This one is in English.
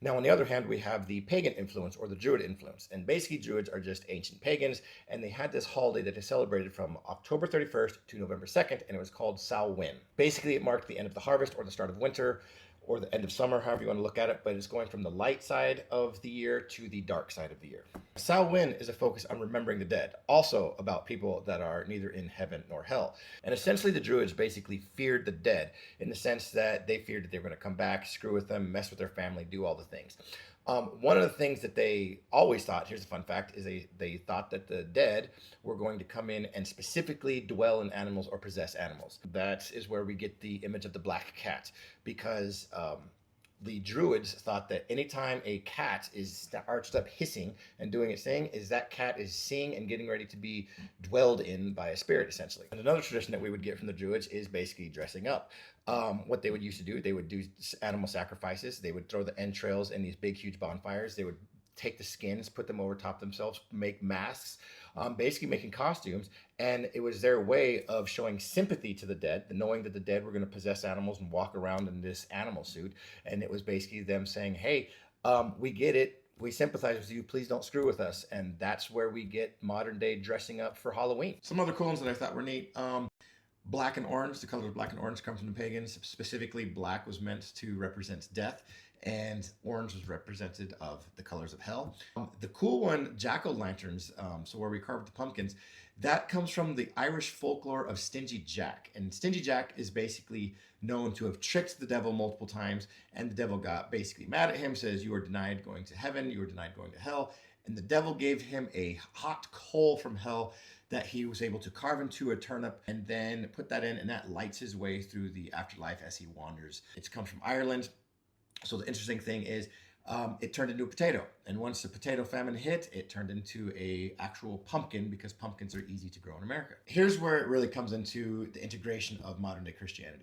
Now, on the other hand, we have the pagan influence or the Druid influence. And basically, Druids are just ancient pagans, and they had this holiday that they celebrated from October 31st to November 2nd, and it was called Samhain. Basically, it marked the end of the harvest or the start of winter or the end of summer, however you want to look at it, but it's going from the light side of the year to the dark side of the year. Samhain is a focus on remembering the dead, also about people that are neither in heaven nor hell. And essentially, the Druids basically feared the dead in the sense that they feared that they were going to come back, screw with them, mess with their family, do all the things. One of the things that they always thought, here's a fun fact, is they thought that the dead were going to come in and specifically dwell in animals or possess animals. That is where we get the image of the black cat, because the Druids thought that anytime a cat is arched up hissing and doing its thing, is that cat is seeing and getting ready to be dwelled in by a spirit, essentially. And another tradition that we would get from the Druids is basically dressing up. What they would used to do, they would do animal sacrifices. They would throw the entrails in these big, huge bonfires. They would take the skins, put them over top themselves, make masks, basically making costumes. And it was their way of showing sympathy to the dead, knowing that the dead were going to possess animals and walk around in this animal suit. And it was basically them saying, hey, we get it. We sympathize with you. Please don't screw with us. And that's where we get modern day dressing up for Halloween. Some other cool ones that I thought were neat. Black and orange, the colors of black and orange come from the pagans. Specifically, black was meant to represent death, and orange was represented of the colors of hell. The cool one, jack-o'-lanterns, so where we carved the pumpkins, that comes from the Irish folklore of Stingy Jack. And Stingy Jack is basically known to have tricked the devil multiple times, and the devil got basically mad at him, says, you are denied going to heaven, you are denied going to hell. And the devil gave him a hot coal from hell that he was able to carve into a turnip and then put that in, and that lights his way through the afterlife as he wanders. It comes from Ireland. So the interesting thing is it turned into a potato. And once the potato famine hit, it turned into a actual pumpkin because pumpkins are easy to grow in America. Here's where it really comes into the integration of modern day Christianity.